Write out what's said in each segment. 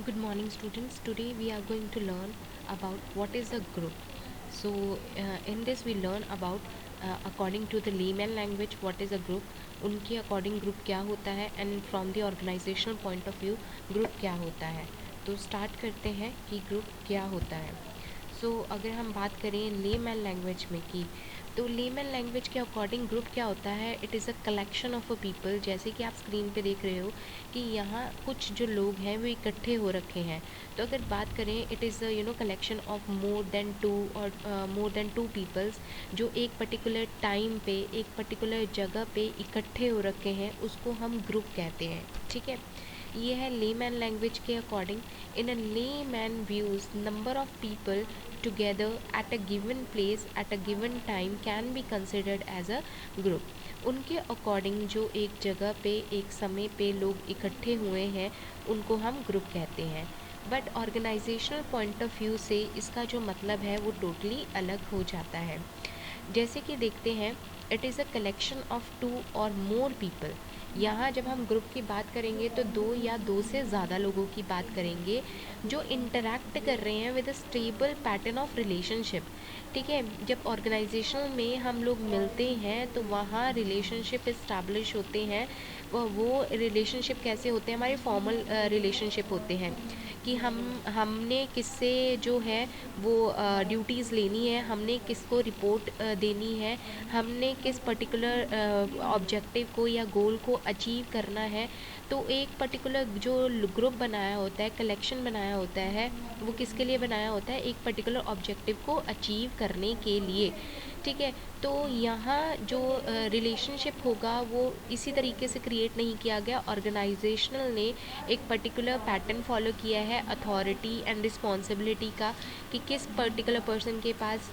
Good morning, students. Today we are going to learn about what is a group. In this we learn about according to the layman language what is a group, उनके according group क्या होता है and from the organizational point of view group क्या होता है. तो start करते हैं कि group क्या होता है. अगर हम बात करें लेमैन लैंग्वेज में की, तो लेमैन लैंग्वेज के अकॉर्डिंग ग्रुप क्या होता है. It is a collection of a people. जैसे कि आप स्क्रीन पे देख रहे हो कि यहाँ कुछ जो लोग हैं वो इकट्ठे हो रखे हैं. तो अगर बात करें it is collection of more than two peoples जो एक पर्टिकुलर टाइम पे एक पर्टिकुलर जगह पे इकट्ठे हो रखे हैं, उसको हम ग्रुप कहते हैं. ठीक है, ये है लेमैन लैंग्वेज के according. In a layman views number of people together at a given place at a given time can be considered as a group. उनके अकॉर्डिंग जो एक जगह पे एक समय पे लोग इकट्ठे हुए हैं उनको हम ग्रुप कहते हैं. But organisational point of view से इसका जो मतलब है वो टोटली अलग हो जाता है. जैसे कि देखते हैं, it is a collection of two और मोर पीपल. यहाँ जब हम ग्रुप की बात करेंगे तो दो या दो से ज़्यादा लोगों की बात करेंगे जो इंटरैक्ट कर रहे हैं with a stable pattern of relationship. ठीक है, जब ऑर्गेनाइजेशन में हम लोग मिलते हैं तो वहाँ रिलेशनशिप इस्टेब्लिश होते हैं. वो रिलेशनशिप कैसे होते हैं, हमारे फॉर्मल रिलेशनशिप होते हैं कि हमने किससे जो है वो ड्यूटीज़ लेनी है, हमने किसको रिपोर्ट देनी है, हमने किस पर्टिकुलर ऑब्जेक्टिव को या गोल को अचीव करना है. तो एक पर्टिकुलर जो ग्रुप बनाया होता है, कलेक्शन बनाया होता है, वो किसके लिए बनाया होता है, एक पर्टिकुलर ऑब्जेक्टिव को अचीव करने के लिए. ठीक है, तो यहाँ जो रिलेशनशिप होगा वो इसी तरीके से क्रिएट नहीं किया गया. ऑर्गेनाइजेशनल ने एक पर्टिकुलर पैटर्न फॉलो किया है अथॉरिटी एंड रिस्पॉन्सिबिलिटी का, कि किस पर्टिकुलर पर्सन के पास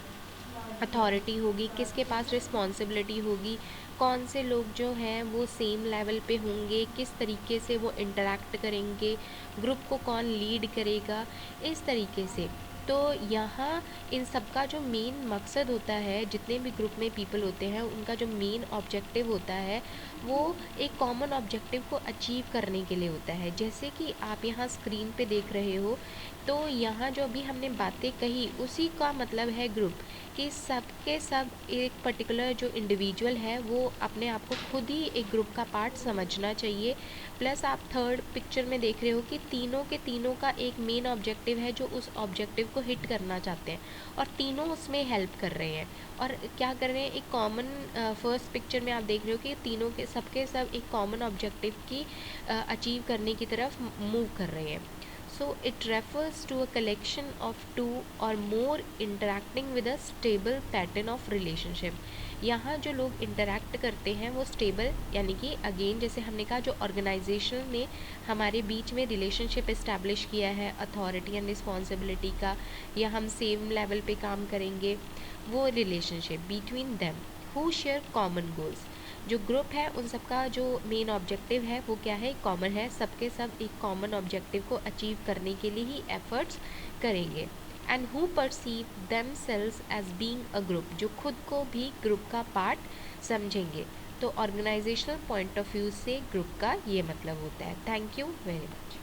अथॉरिटी होगी, किसके पास रिस्पॉन्सिबिलिटी होगी, कौन से लोग जो हैं वो सेम लेवल पे होंगे, किस तरीके से वो इंटरेक्ट करेंगे, ग्रुप को कौन लीड करेगा, इस तरीके से. तो यहाँ इन सब का जो मेन मकसद होता है, जितने भी ग्रुप में पीपल होते हैं उनका जो मेन ऑब्जेक्टिव होता है वो एक कॉमन ऑब्जेक्टिव को अचीव करने के लिए होता है. जैसे कि आप यहाँ स्क्रीन पे देख रहे हो, तो यहाँ जो अभी हमने बातें कही उसी का मतलब है ग्रुप, कि सब के सब एक पर्टिकुलर जो इंडिविजुअल है वो अपने आप को खुद ही एक ग्रुप का पार्ट समझना चाहिए. प्लस आप थर्ड पिक्चर में देख रहे हो कि तीनों के तीनों का एक मेन ऑब्जेक्टिव है जो उस ऑब्जेक्टिव को हिट करना चाहते हैं, और तीनों उसमें हेल्प कर रहे हैं. और क्या कर रहे हैं, एक कॉमन फर्स्ट पिक्चर में आप देख रहे हो कि तीनों के सब एक कॉमन ऑब्जेक्टिव की अचीव करने की तरफ मूव कर रहे हैं. So it refers to a collection of two or more interacting with a stable pattern of relationship. यहाँ जो लोग इंटरैक्ट करते हैं वो स्टेबल, यानी कि अगेन जैसे हमने कहा जो ऑर्गेनाइजेशन ने हमारे बीच में रिलेशनशिप इस्टेब्लिश किया है अथॉरिटी एंड रिस्पॉन्सिबिलिटी का, या हम सेम लेवल पे काम करेंगे, वो relationship between them who share common goals. जो ग्रुप है उन सबका जो मेन ऑब्जेक्टिव है वो क्या है, कॉमन है. सबके सब एक कॉमन ऑब्जेक्टिव को अचीव करने के लिए ही एफर्ट्स करेंगे. And who perceive themselves as being a group, जो खुद को भी ग्रुप का पार्ट समझेंगे. तो ऑर्गेनाइजेशनल पॉइंट ऑफ व्यू से ग्रुप का ये मतलब होता है. Thank you very much.